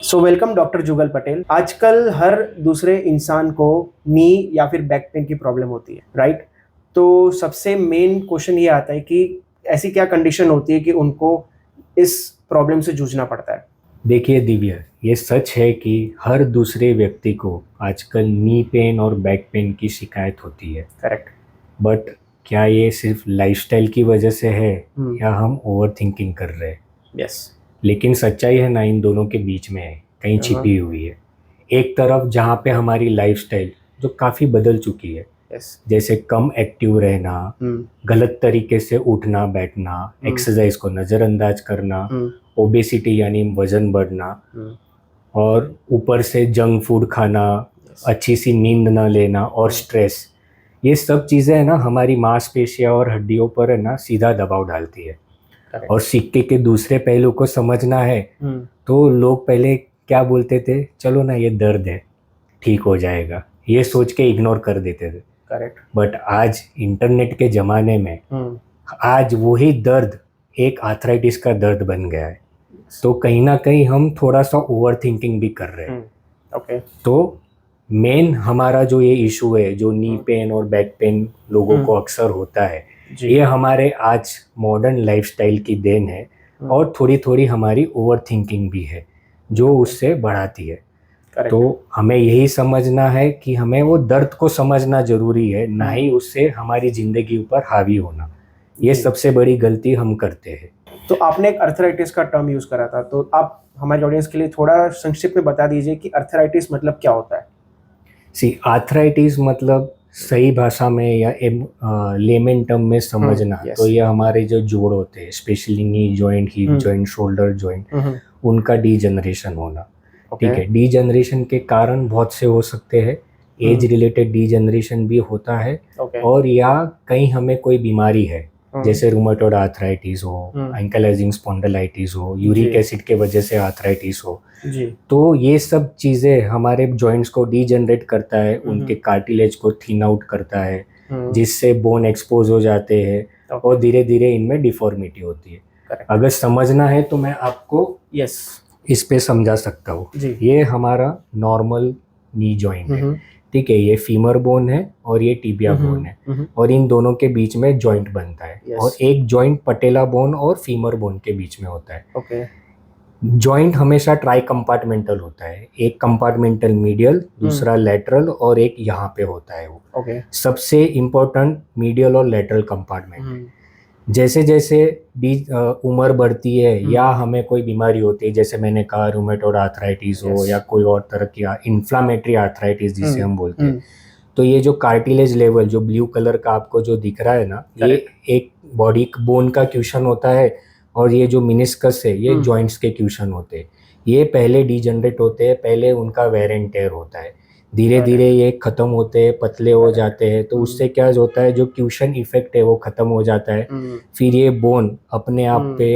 So welcome doctor जुगल पटेल। आजकल हर दूसरे इंसान को नी या फिर बैक पेन की प्रॉब्लम होती है, राइट? तो सबसे मेन क्वेश्चन ये आता है कि ऐसी क्या कंडीशन होती है कि उनको इस प्रॉब्लम से जूझना पड़ता है? देखिए दिव्या, ये सच है कि हर दूसरे व्यक्ति को आजकल नी पेन और बैक पेन की शिकायत होती है। करेक्ट। बट क्या ये सिर्फ लाइफस्टाइल की वजह से है हम्म। या हम ओवर थिंकिंग कर रहे हैं? यस। लेकिन सच्चाई है ना, इन दोनों के बीच में है, कहीं छिपी हुई है। एक तरफ जहाँ पे हमारी लाइफस्टाइल जो काफ़ी बदल चुकी है, यस। जैसे कम एक्टिव रहना, हम्म। गलत तरीके से उठना बैठना, एक्सरसाइज को नज़रअंदाज करना, ओबेसिटी यानी वजन बढ़ना, और ऊपर से जंक फूड खाना, अच्छी सी नींद ना लेना और स्ट्रेस, ये सब चीज़ें है ना हमारी मांसपेशियां और हड्डियों पर है ना सीधा दबाव डालती है। और सिक्के के दूसरे पहलू को समझना है तो लोग पहले क्या बोलते थे, चलो ना ये दर्द है, ठीक हो जाएगा, ये सोच के इग्नोर कर देते थे। करेक्ट। बट आज इंटरनेट के ज़माने में आज वही दर्द एक आर्थराइटिस का दर्द बन गया है। तो कहीं ना कहीं हम थोड़ा सा ओवर थिंकिंग भी कर रहे हैं। ओके। तो मेन हमारा जो ये इशू है, जो नी पेन और बैक पेन लोगों को अक्सर होता है, ये हमारे आज मॉडर्न लाइफस्टाइल की देन है। और थोड़ी थोड़ी हमारी ओवर थिंकिंग भी है जो उससे बढ़ाती है। तो हमें यही समझना है कि हमें वो दर्द को समझना जरूरी है, ना ही उससे हमारी जिंदगी ऊपर हावी होना। ये सबसे बड़ी गलती हम करते हैं। तो आपने एक अर्थराइटिस का टर्म यूज करा था, तो आप हमारे ऑडियंस के लिए थोड़ा संक्षिप्त में बता दीजिए कि अर्थराइटिस मतलब क्या होता है? आर्थराइटिस मतलब सही भाषा में या लेमन टर्म में समझना, तो ये हमारे जो जोड़ होते हैं, specially knee joint, hip joint, shoulder joint, उनका डीजनरेशन होना। ठीक है, डीजनरेशन के कारण बहुत से हो सकते हैं। एज रिलेटेड डीजनरेशन भी होता है, और या कहीं हमें कोई बीमारी है, जैसे रूमेटॉइड आर्थराइटिस हो, एंकाइलोजिंग स्पॉन्डिलाइटिस हो, यूरिक एसिड के वजह से आर्थराइटिस हो, तो ये सब चीज़ें हमारे जॉइंट्स को डीजनरेट करता है, उनके कार्टिलेज को थिन आउट करता है, जिससे बोन एक्सपोज हो जाते हैं और धीरे धीरे इनमें डिफॉर्मिटी होती है। अगर समझना है तो मैं आपको इस पे समझा सकता हूँ। ये हमारा नॉर्मल नी जॉइंट है, ठीक है, ये फीमर बोन है और ये टिबिया बोन है, और इन दोनों के बीच में जॉइंट बनता है। और एक जॉइंट पटेला बोन और फीमर बोन के बीच में होता है। जॉइंट हमेशा ट्राई कंपार्टमेंटल होता है, एक कंपार्टमेंटल मीडियल, दूसरा लेटरल, और एक यहाँ पे होता है वो सबसे इम्पोर्टेंट मीडियल और लेटरल कंपार्टमेंट। जैसे जैसे उम्र बढ़ती है या हमें कोई बीमारी होती है, जैसे मैंने कहा रूमेटॉइड आर्थराइटिस हो या कोई और तरह की इन्फ्लामेटरी आर्थराइटिस जिसे हम बोलते हैं, तो ये जो कार्टिलेज लेवल जो ब्लू कलर का आपको जो दिख रहा है ना, ये एक बॉडी बोन का क्यूशन होता है, और ये जो मिनिस्कस है ये जॉइंट्स के क्यूशन होते हैं। ये पहले डीजनरेट होते हैं, पहले उनका वेर एंड टेयर होता है, धीरे धीरे ये खत्म होते हैं, पतले हो जाते हैं। तो उससे क्या होता है, जो क्यूशन इफेक्ट है वो खत्म हो जाता है। फिर ये बोन अपने आप पे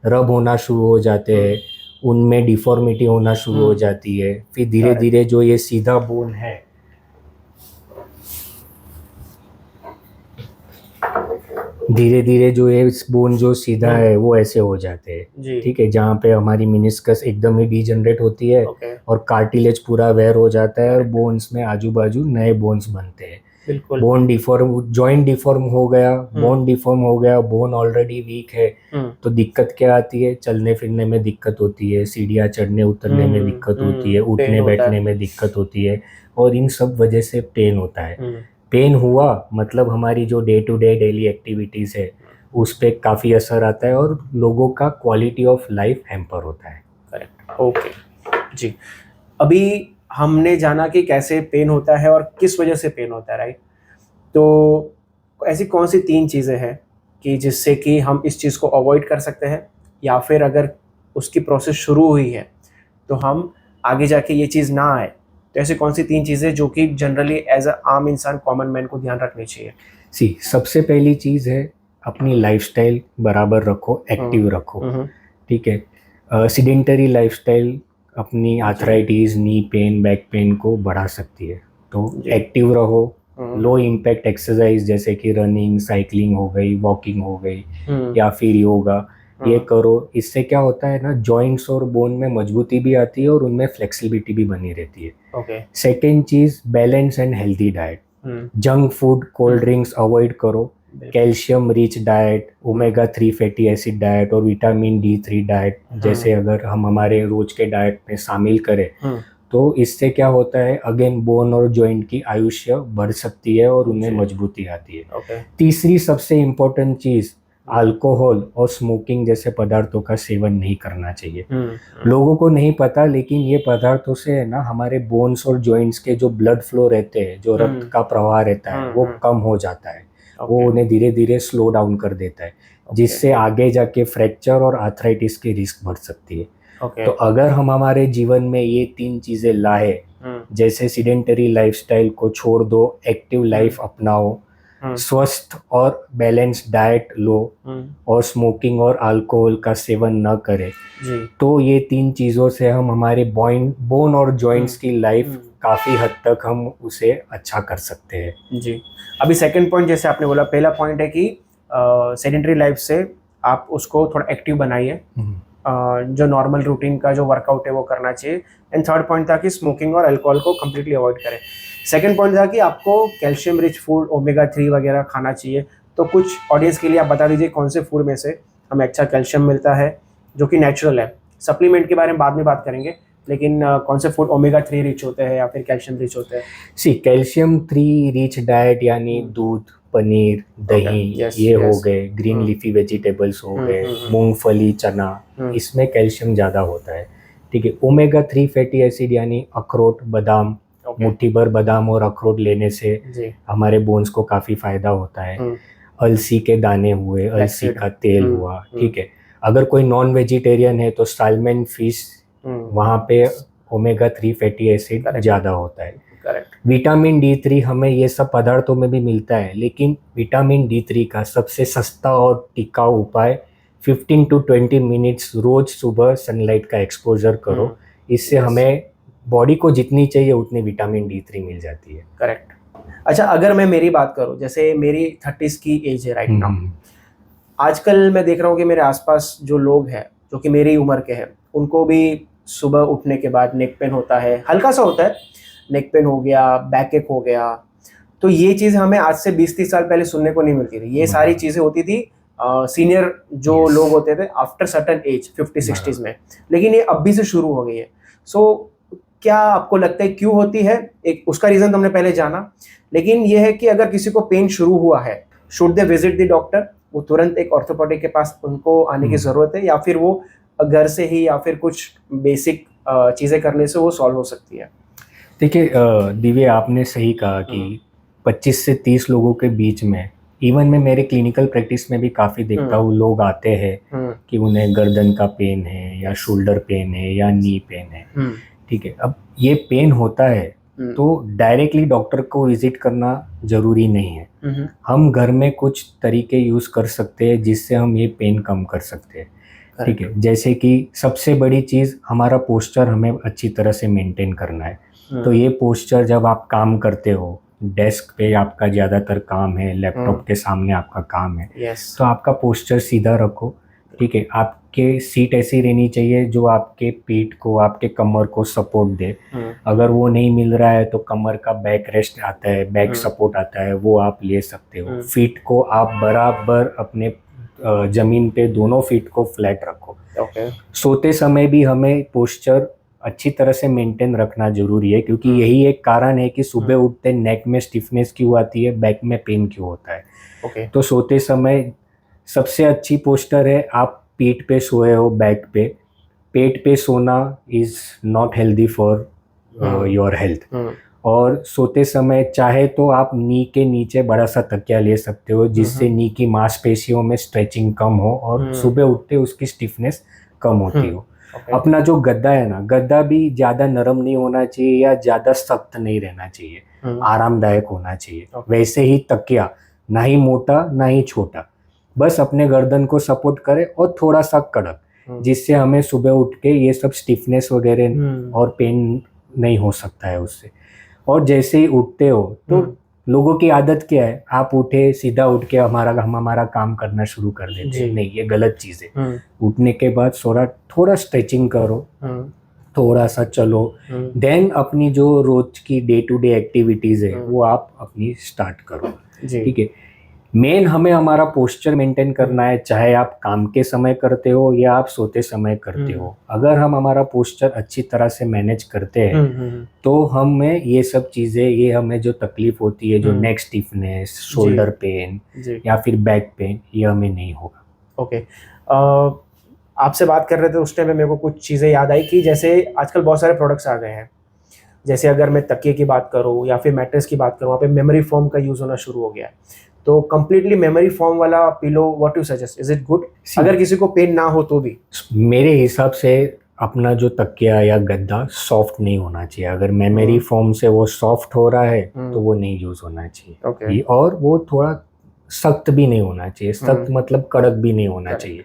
रब होना शुरू हो जाते हैं, उनमें डिफॉर्मिटी होना शुरू हो जाती है। फिर धीरे धीरे जो ये सीधा बोन है, धीरे धीरे जो ये बोन जो सीधा है वो ऐसे हो जाते हैं। ठीक है, जहाँ पे हमारी मिनिस्कस एकदम ही डीजनरेट होती है और कार्टिलेज पूरा वेयर हो जाता है, और बोन्स में आजू बाजू नए बोन्स बनते हैं। बोन डिफॉर्म, जॉइंट डिफॉर्म हो गया, बोन डिफॉर्म हो गया, बोन ऑलरेडी वीक है, तो दिक्कत क्या आती है, चलने फिरने में दिक्कत होती है, सीढ़ियाँ चढ़ने उतरने में दिक्कत होती है, उठने बैठने में दिक्कत होती है, और इन सब वजह से पेन होता है। पेन हुआ मतलब हमारी जो day to day daily activities है उस पर काफ़ी असर आता है, और लोगों का क्वालिटी ऑफ लाइफ हैम्पर होता है। करेक्ट। ओके जी। अभी हमने जाना कि कैसे पेन होता है और किस वजह से पेन होता है, राइट? तो ऐसी कौन सी 3 चीज़ें हैं कि जिससे कि हम इस चीज़ को अवॉइड कर सकते हैं, या फिर अगर उसकी प्रोसेस शुरू हुई है तो हम आगे जाके ये चीज़ ना आए, तो ऐसी कौन सी 3 चीज़ें जो कि जनरली एज अ आम इंसान, कॉमन मैन को ध्यान रखनी चाहिए? सबसे पहली चीज़ है अपनी लाइफस्टाइल बराबर रखो, एक्टिव रखो। ठीक है, सीडेंटरी लाइफस्टाइल अपनी arthritis, knee pain, back pain को बढ़ा सकती है। तो एक्टिव रहो, लो इम्पैक्ट एक्सरसाइज जैसे कि रनिंग, साइकिलिंग हो गई, वॉकिंग हो गई, या फिर योगा, ये करो। इससे क्या होता है ना, जॉइंट्स और बोन में मजबूती भी आती है और उनमें फ्लेक्सिबिलिटी भी बनी रहती है। ओके। सेकेंड चीज, balance and healthy diet. Junk food, cold drinks avoid करो। Calcium rich diet, omega 3 fatty acid diet और विटामिन D3 डाइट जैसे अगर हम हमारे रोज के डाइट में शामिल करें तो इससे क्या होता है, अगेन बोन और जॉइंट की आयुष्य बढ़ सकती है और उनमें मजबूती आती है। तीसरी सबसे इम्पोर्टेंट चीज, अल्कोहल और स्मोकिंग जैसे पदार्थों का सेवन नहीं करना चाहिए। लोगों को नहीं पता, लेकिन ये पदार्थों से है ना हमारे बोन्स और जॉइंट्स के जो ब्लड फ्लो रहते हैं, जो रक्त का प्रवाह रहता है वो कम हो जाता है। वो उन्हें धीरे धीरे स्लो डाउन कर देता है, जिससे आगे जाके फ्रैक्चर और आर्थराइटिस की रिस्क बढ़ सकती है। तो अगर हम हमारे जीवन में ये 3 चीजें लाए, जैसे सीडेंटरी लाइफस्टाइल को छोड़ दो, एक्टिव लाइफ अपनाओ, स्वस्थ और बैलेंस्ड डाइट लो और स्मोकिंग और अल्कोहल का सेवन न करें, तो ये 3 चीज़ों से हम हमारे बोन और जॉइंट्स की लाइफ काफ़ी हद तक हम उसे अच्छा कर सकते हैं। जी। अभी सेकंड पॉइंट जैसे आपने बोला, पहला पॉइंट है कि सेडेंटरी लाइफ से आप उसको थोड़ा एक्टिव बनाइए, जो नॉर्मल रूटीन का जो वर्कआउट है वो करना चाहिए। एंड थर्ड पॉइंट था कि स्मोकिंग और अल्कोहल को कम्प्लीटली अवॉइड करें। सेकंड पॉइंट था कि आपको कैल्शियम रिच फूड, ओमेगा 3 वगैरह खाना चाहिए। तो कुछ ऑडियंस के लिए आप बता दीजिए कौन से फूड में से हमें अच्छा कैल्शियम मिलता है जो कि नेचुरल है। सप्लीमेंट के बारे में बाद में बात करेंगे, लेकिन कौन से फूड ओमेगा 3 रिच होते हैं या फिर कैल्शियम रिच होते हैं? कैल्शियम 3 रिच डाइट यानी दूध, पनीर, दही, ये हो गए, ग्रीन लीफी वेजिटेबल्स हो गए, मूंगफली, चना, इसमें कैल्शियम ज़्यादा होता है। ठीक है। ओमेगा 3 फैटी एसिड यानी अखरोट, बादाम, मुट्ठी भर बादाम और अखरोट लेने से हमारे बोन्स को काफ़ी फायदा होता है। अलसी के दाने हुए, अलसी का तेल हुआ। ठीक है। अगर कोई नॉन वेजिटेरियन है तो साल्मन फिश, वहाँ पे ओमेगा 3 फैटी एसिड ज़्यादा होता है। विटामिन D3 हमें ये सब पदार्थों में भी मिलता है, लेकिन विटामिन D3 का सबसे सस्ता और टिकाऊ उपाय 15 to 20 मिनट्स रोज सुबह सनलाइट का एक्सपोजर करो। इससे हमें बॉडी को जितनी चाहिए उतनी विटामिन D3 मिल जाती है। करेक्ट। अच्छा, अगर मैं मेरी बात करूं, जैसे मेरी 30s की एज है राइट नाउ। आजकल मैं देख रहा हूं कि मेरे आसपास जो लोग हैं जो कि मेरी उम्र के हैं, उनको भी सुबह उठने के बाद नेक पेन होता है, हल्का सा होता है, नेक पेन हो गया, बैक एक हो गया। तो ये चीज़ हमें आज से 20-30 साल पहले सुनने को नहीं मिलती थी। ये सारी चीज़ें होती थी सीनियर जो लोग होते थे आफ्टर सर्टन एज 50-60s में, लेकिन ये अब भी से शुरू हो गई है। सो क्या आपको लगता है क्यों होती है? एक उसका रीज़न तो हमने पहले जाना, लेकिन ये है कि अगर किसी को पेन शुरू हुआ है, should they visit the doctor? वो तुरंत एक ऑर्थोपेडिक के पास उनको आने की ज़रूरत है, या फिर वो घर से ही या फिर कुछ बेसिक चीज़ें करने से वो सॉल्व हो सकती है? देखिए दिव्य, आपने सही कहा कि 25 से 30 लोगों के बीच में, इवन मैं मेरे क्लिनिकल प्रैक्टिस में भी काफ़ी देखता हूँ, लोग आते हैं कि उन्हें गर्दन का पेन है या शोल्डर पेन है या नी पेन है। ठीक है। अब ये पेन होता है तो डायरेक्टली डॉक्टर को विजिट करना ज़रूरी नहीं है। हम घर में कुछ तरीके यूज़ कर सकते हैं जिससे हम ये पेन कम कर सकते हैं। ठीक है। जैसे कि सबसे बड़ी चीज़, हमारा पोस्चर हमें अच्छी तरह से मेंटेन करना है। तो ये पोस्चर, जब आप काम करते हो, डेस्क पे आपका ज़्यादातर काम है, लैपटॉप के सामने आपका काम है, तो आपका पोस्चर सीधा रखो। ठीक है। आपके सीट ऐसी रहनी चाहिए जो आपके पीठ को, आपके कमर को सपोर्ट दे। अगर वो नहीं मिल रहा है तो कमर का बैक रेस्ट आता है, बैक सपोर्ट आता है, वो आप ले सकते हो। फीट को आप बराबर अपने ज़मीन पे दोनों फीट को फ्लैट रखो। सोते समय भी हमें पोस्चर अच्छी तरह से मेंटेन रखना जरूरी है, क्योंकि यही एक कारण है कि सुबह उठते नेक में स्टिफनेस क्यों आती है, बैक में पेन क्यों होता है। तो सोते समय सबसे अच्छी पोस्चर है, आप पीठ पे सोए हो, बैक पे। पेट पे सोना is not healthy for your health. और सोते समय चाहे तो आप नी के नीचे बड़ा सा तकिया ले सकते हो, जिससे नी की मांसपेशियों में स्ट्रेचिंग कम हो और सुबह उठते उसकी स्टिफनेस कम होती हो। अपना जो गद्दा है ना, गद्दा भी ज़्यादा नरम नहीं होना चाहिए या ज़्यादा सख्त नहीं रहना चाहिए, आरामदायक होना चाहिए। वैसे ही तकिया, ना ही मोटा ना ही छोटा, बस अपने गर्दन को सपोर्ट करे और थोड़ा सा कड़क, जिससे हमें सुबह उठ के ये सब स्टिफनेस वगैरह और पेन नहीं हो सकता है उससे। और जैसे ही उठते हो तो लोगों की आदत क्या है, आप उठे सीधा उठ के हम हमारा काम करना शुरू कर देते हैं। नहीं, ये गलत चीज़ है। उठने के बाद थोड़ा स्ट्रेचिंग करो, थोड़ा सा चलो, देन अपनी जो रोज की डे टू डे एक्टिविटीज़ है वो आप अपनी स्टार्ट करो। ठीक है, मेन हमें हमारा पोस्चर मेंटेन करना है, चाहे आप काम के समय करते हो या आप सोते समय करते हो। अगर हम हमारा पोस्चर अच्छी तरह से मैनेज करते हैं तो हमें ये सब चीज़ें, ये हमें जो तकलीफ होती है, जो नेक स्टिफनेस, शोल्डर पेन या फिर बैक पेन, ये हमें नहीं होगा। ओके, आपसे बात कर रहे थे उस टाइम में मेरे को कुछ चीज़ें याद आई कि जैसे आजकल बहुत सारे प्रोडक्ट्स आ गए हैं। जैसे अगर मैं तकिए की बात करूँ या फिर मैट्रेस की बात करूँ, वहाँ पे मेमोरी फोम का यूज़ होना शुरू हो गया है। तो कंप्लीटली मेमोरी फोम वाला pillow, what you suggest, is it good अगर किसी को पेन ना हो तो भी? मेरे हिसाब से अपना जो तकिया या गद्दा सॉफ्ट नहीं होना चाहिए। अगर मेमोरी फोम से वो सॉफ्ट हो रहा है तो वो नहीं यूज होना चाहिए। Okay. और वो थोड़ा सख्त भी नहीं होना चाहिए। सख्त मतलब कड़क भी नहीं होना चाहिए।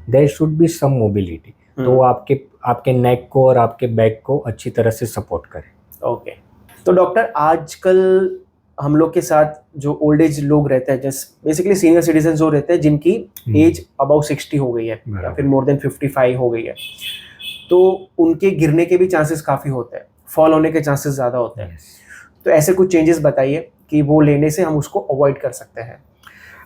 There should be some mobility, तो वो आपके नेक को और आपके बैक को अच्छी तरह से सपोर्ट करे। ओके, तो डॉक्टर आजकल हम लोग के साथ जो ओल्ड एज लोग रहते हैं, जैसे बेसिकली सीनियर सिटीजन जो रहते हैं जिनकी एज अबाउ 60 हो गई है या फिर मोर देन 55 हो गई है, तो उनके गिरने के भी चांसेस काफ़ी होते हैं, फॉल होने के चांसेस ज़्यादा होते हैं। तो ऐसे कुछ चेंजेस बताइए कि वो लेने से हम उसको अवॉइड कर सकते हैं।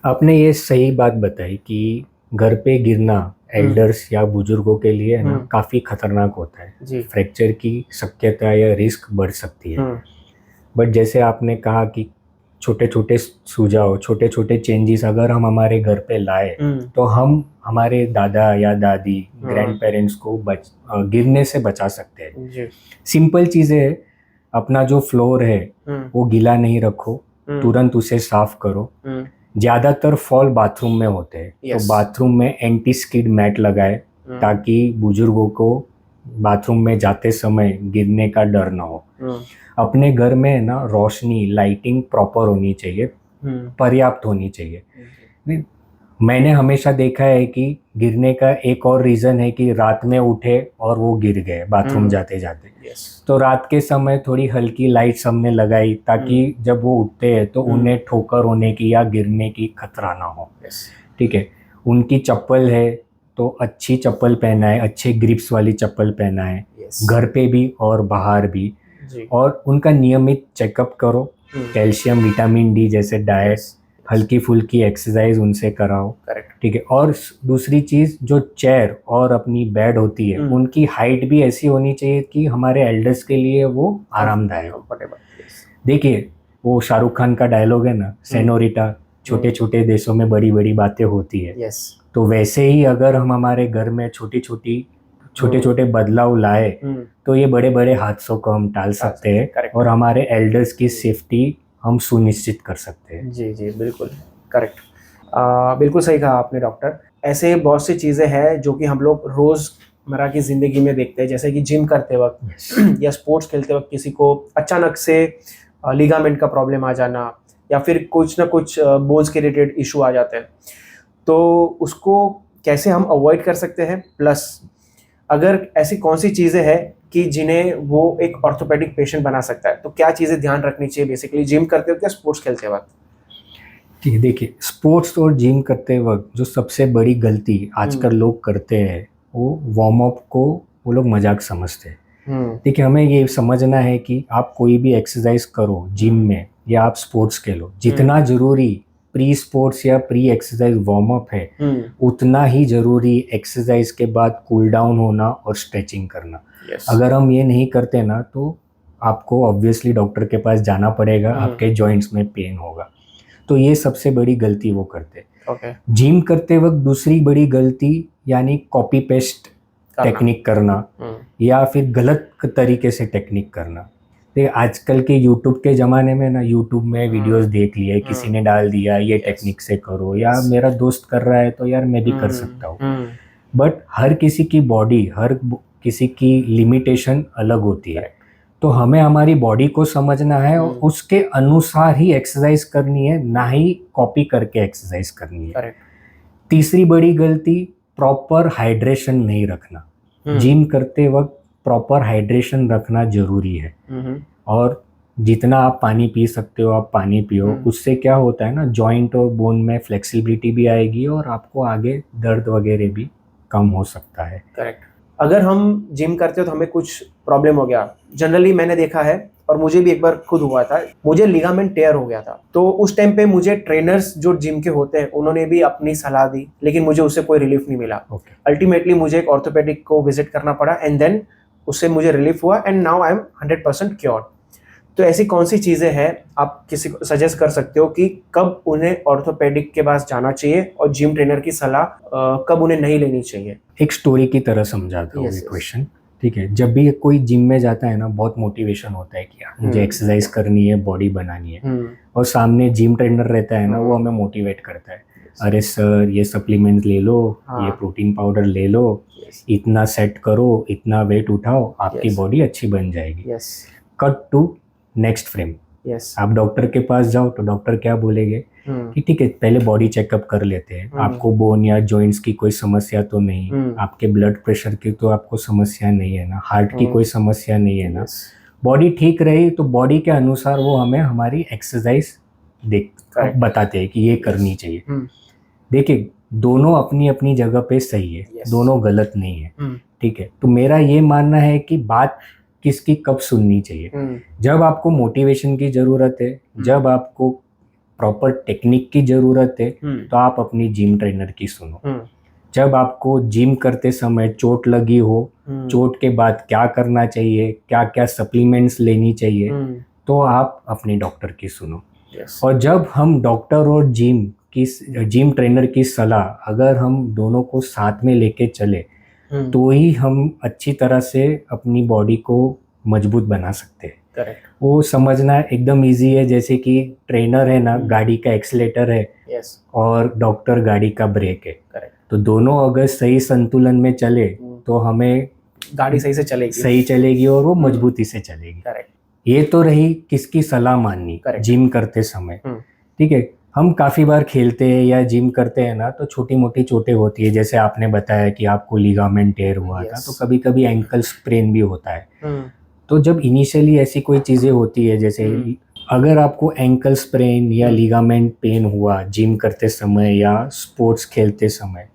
आपने ये सही बात बताई कि घर पे गिरना एल्डर्स या बुजुर्गों के लिए ना काफ़ी खतरनाक होता है। फ्रैक्चर की शक्यता या रिस्क बढ़ सकती है। बट जैसे आपने कहा कि छोटे छोटे सुझाव, छोटे छोटे चेंजेस अगर हम हमारे घर पे लाए तो हम हमारे दादा या दादी, ग्रैंड पेरेंट्स को गिरने से बचा सकते हैं। सिंपल चीज़ें है, अपना जो फ्लोर है वो गीला नहीं रखो, तुरंत उसे साफ करो। ज़्यादातर फॉल बाथरूम में होते हैं, तो बाथरूम में एंटी स्किड मैट लगाए ताकि बुजुर्गों को बाथरूम में जाते समय गिरने का डर ना हो। अपने घर में ना रोशनी, लाइटिंग प्रॉपर होनी चाहिए, पर्याप्त होनी चाहिए। मैंने हमेशा देखा है कि गिरने का एक और रीज़न है कि रात में उठे और वो गिर गए बाथरूम जाते जाते। तो रात के समय थोड़ी हल्की लाइट हमने लगाई ताकि जब वो उठते हैं तो उन्हें ठोकर होने की या गिरने की खतरा ना हो। ठीक है, उनकी चप्पल है तो अच्छी चप्पल पहनाए, अच्छे ग्रिप्स वाली चप्पल पहनाए, घर पे भी और बाहर भी। और उनका नियमित चेकअप करो, कैल्शियम, विटामिन डी जैसे डाइट, हल्की फुल्की एक्सरसाइज उनसे कराओ। ठीक है, और दूसरी चीज़ जो चेयर और अपनी बेड होती है उनकी हाइट भी ऐसी होनी चाहिए कि हमारे एल्डर्स के लिए वो आरामदायक। देखिए वो शाहरुख खान का डायलॉग है ना, सेनोरिटा, छोटे छोटे देशों में बड़ी बड़ी बातें होती है। तो वैसे ही अगर हम हमारे घर में छोटे छोटे बदलाव लाए तो ये बड़े बड़े हादसों को हम टाल सकते हैं और हमारे एल्डर्स की सेफ्टी हम सुनिश्चित कर सकते हैं। जी जी, बिल्कुल करेक्ट, बिल्कुल सही कहा आपने डॉक्टर। ऐसे बहुत सी चीज़ें हैं जो कि हम लोग रोज़मर्रा की ज़िंदगी में देखते हैं, जैसे कि जिम करते वक्त या स्पोर्ट्स खेलते वक्त किसी को अचानक से लिगामेंट का प्रॉब्लम आ जाना या फिर कुछ ना कुछ बोन्स के रिलेटेड इशू आ जाते हैं, तो उसको कैसे हम अवॉइड कर सकते हैं, प्लस अगर ऐसी कौन सी चीज़ें हैं कि जिन्हें वो एक ऑर्थोपेडिक पेशेंट बना सकता है, तो क्या चीज़ें ध्यान रखनी चाहिए बेसिकली जिम करते वक्त या स्पोर्ट्स खेलते वक्त? ठीक है, देखिए स्पोर्ट्स और जिम करते वक्त जो सबसे बड़ी गलती आजकल लोग करते हैं वो वार्म अप को वो लोग मजाक समझते हैं। देखिए हमें ये समझना है कि आप कोई भी एक्सरसाइज करो जिम में या आप स्पोर्ट्स खेलो, जितना जरूरी प्री स्पोर्ट्स या प्री एक्सरसाइज वार्म अप है उतना ही जरूरी एक्सरसाइज के बाद कूल डाउन होना और स्ट्रेचिंग करना। अगर हम ये नहीं करते ना तो आपको ऑब्वियसली डॉक्टर के पास जाना पड़ेगा, आपके जॉइंट्स में पेन होगा। तो ये सबसे बड़ी गलती वो करते। जिम करते वक्त दूसरी बड़ी गलती यानी कॉपी पेस्ट टेक्निक करना या फिर गलत तरीके से टेक्निक करना। आजकल के यूट्यूब के ज़माने में ना, यूट्यूब में वीडियोस देख लिए, किसी ने डाल दिया ये टेक्निक से करो, या मेरा दोस्त कर रहा है तो यार मैं भी कर सकता हूँ। बट हर किसी की बॉडी, हर किसी की लिमिटेशन अलग होती है, तो हमें हमारी बॉडी को समझना है और उसके अनुसार ही एक्सरसाइज करनी है, ना ही कॉपी करके एक्सरसाइज करनी है। तीसरी बड़ी गलती, प्रॉपर हाइड्रेशन नहीं रखना। जिम करते वक्त प्रॉपर हाइड्रेशन रखना जरूरी है। और जितना आप पानी पी सकते हो आप पानी पियो, उससे क्या होता है ना, जॉइंट और बोन में फ्लेक्सिबिलिटी भी आएगी और आपको आगे दर्द वगैरह भी कम हो सकता है। करेक्ट। अगर हम जिम करते हो तो हमें कुछ प्रॉब्लम हो गया, जनरली मैंने देखा है और मुझे भी एक बार खुद हुआ था, मुझे लिगामेंट टेयर हो गया था। तो उस टाइम पे मुझे ट्रेनर्स जो जिम के होते हैं उन्होंने भी अपनी सलाह दी, लेकिन मुझे उससे कोई रिलीफ नहीं मिला। अल्टीमेटली मुझे एक ऑर्थोपेडिक को विजिट करना पड़ा एंड देन उससे मुझे रिलीफ हुआ and now I am 100% cured. तो ऐसी कौन सी चीज़ें हैं आप किसी को सजेस्ट कर सकते हो कि कब उन्हें ऑर्थोपेडिक के पास जाना चाहिए और जिम ट्रेनर की सलाह कब उन्हें नहीं लेनी चाहिए? एक स्टोरी की तरह समझाता हूँ ये क्वेश्चन, ठीक है। जब भी कोई जिम में जाता है ना, बहुत मोटिवेशन होता है कि यार मुझे एक्सरसाइज करनी है, बॉडी बनानी है, और सामने जिम ट्रेनर रहता है ना, वो हमें मोटिवेट करता है, अरे सर ये सप्लीमेंट ले लो, ये प्रोटीन पाउडर ले लो, इतना सेट करो, इतना वेट उठाओ, आपकी बॉडी अच्छी बन जाएगी। कट टू नेक्स्ट फ्रेम, आप डॉक्टर के पास जाओ तो डॉक्टर क्या बोलेंगे कि ठीक है पहले बॉडी चेकअप कर लेते हैं, आपको बोन या जॉइंट्स की कोई समस्या तो नहीं, आपके ब्लड प्रेशर की तो आपको समस्या नहीं है ना, हार्ट की कोई समस्या नहीं है ना, बॉडी ठीक रही तो बॉडी के अनुसार वो हमें हमारी एक्सरसाइज बताते हैं कि ये करनी चाहिए। देखिए दोनों अपनी अपनी जगह पे सही है, दोनों गलत नहीं है, ठीक है। तो मेरा ये मानना है कि बात किसकी कब सुननी चाहिए। जब आपको मोटिवेशन की जरूरत है, जब आपको प्रॉपर टेक्निक की जरूरत है, तो आप अपनी जिम ट्रेनर की सुनो। जब आपको जिम करते समय चोट लगी हो, चोट के बाद क्या करना चाहिए, क्या क्या सप्लीमेंट्स लेनी चाहिए, तो आप अपने डॉक्टर की सुनो। और जब हम डॉक्टर और जिम ट्रेनर की सलाह अगर हम दोनों को साथ में लेके चले तो ही हम अच्छी तरह से अपनी बॉडी को मजबूत बना सकते हैं। करेक्ट। वो समझना एकदम इजी है, जैसे कि ट्रेनर है ना, गाड़ी का एक्सीलेटर है और डॉक्टर गाड़ी का ब्रेक है। करेक्ट। तो दोनों अगर सही संतुलन में चले तो हमें गाड़ी सही चलेगी और वो मजबूती से चलेगी। करेक्ट। ये तो रही किसकी सलाह माननी जिम करते समय, ठीक है। हम काफ़ी बार खेलते हैं या जिम करते हैं ना, तो छोटी मोटी चोटें होती है, जैसे आपने बताया कि आपको लिगामेंट टेयर हुआ था, तो कभी कभी एंकल स्प्रेन भी होता है। तो जब इनिशियली ऐसी कोई चीज़ें होती है, जैसे अगर आपको एंकल स्प्रेन या लिगामेंट पेन हुआ जिम करते समय या स्पोर्ट्स खेलते समय,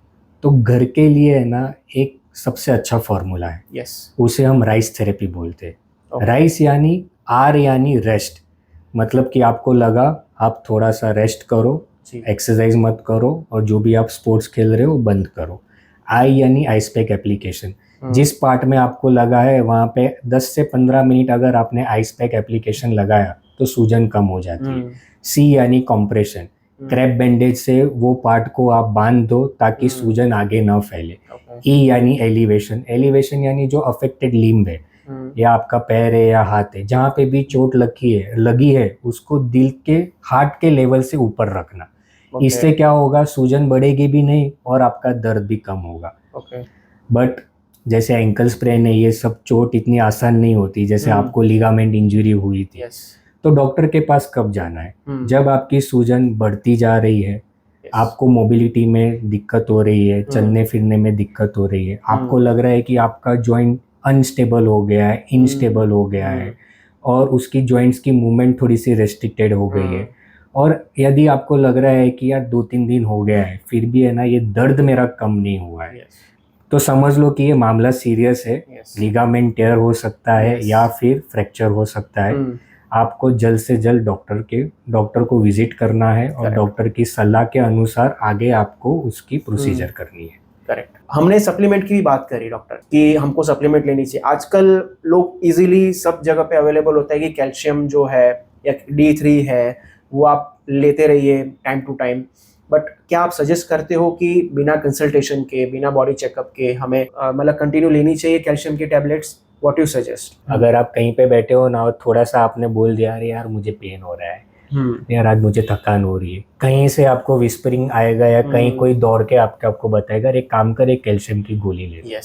तो घर के लिए है ना एक सबसे अच्छा फॉर्मूला है, उसे हम राइस थेरेपी बोलते हैं। राइस यानी आर यानी रेस्ट, मतलब कि आपको लगा आप थोड़ा सा रेस्ट करो, एक्सरसाइज मत करो और जो भी आप स्पोर्ट्स खेल रहे हो बंद करो। आई यानी आइस पैक एप्लीकेशन, जिस पार्ट में आपको लगा है वहाँ पे 10 से 15 मिनट अगर आपने आइस पैक एप्लीकेशन लगाया तो सूजन कम हो जाती है। सी यानी कॉम्प्रेशन, क्रैप बैंडेज से वो पार्ट को आप बांध दो ताकि सूजन आगे ना फैले। ई यानी एलिवेशन, एलिवेशन यानी जो अफेक्टेड लिम्ब है या आपका पैर है या हाथ है, जहाँ पे भी चोट लगी है उसको दिल के हार्ट के लेवल से ऊपर रखना। इससे क्या होगा, सूजन बढ़ेगी भी नहीं और आपका दर्द भी कम होगा। बट जैसे एंकल स्प्रेन है, ये सब चोट इतनी आसान नहीं होती, जैसे आपको लिगामेंट इंजरी हुई थी। तो डॉक्टर के पास कब जाना है, जब आपकी सूजन बढ़ती जा रही है, आपको मोबिलिटी में दिक्कत हो रही है, चलने फिरने में दिक्कत हो रही है, आपको लग रहा है कि आपका जॉइंट अनस्टेबल हो गया है, इनस्टेबल हो गया है और उसकी जॉइंट्स की मूवमेंट थोड़ी सी रेस्ट्रिक्टेड हो गई है, और यदि आपको लग रहा है कि यार 2-3 दिन हो गया है फिर भी है ना ये दर्द मेरा कम नहीं हुआ है, तो समझ लो कि ये मामला सीरियस है। लिगामेंट टेयर हो सकता है या फिर फ्रैक्चर हो सकता है। आपको जल्द से जल्द डॉक्टर को विजिट करना है और डॉक्टर की सलाह के अनुसार आगे आपको उसकी प्रोसीजर करनी है। करेक्ट। हमने सप्लीमेंट की भी बात करी डॉक्टर कि हमको सप्लीमेंट लेनी चाहिए। आजकल लोग इजीली सब जगह पे अवेलेबल होता है कि कैल्शियम जो है या D3 है वो आप लेते रहिए टाइम टू टाइम, बट क्या आप सजेस्ट करते हो कि बिना कंसल्टेशन के, बिना बॉडी चेकअप के हमें मतलब कंटिन्यू लेनी चाहिए कैल्शियम की टैबलेट्स? What you suggest? अगर आप कहीं पे बैठे हो ना और थोड़ा सा आपने बोल दिया अरे यार मुझे पेन हो रहा है, यार आज मुझे थकान हो रही है, कहीं से आपको विस्परिंग आएगा या कहीं कोई दौड़ के आपको बताएगा एक काम कर, एक कैल्शियम की गोली ले।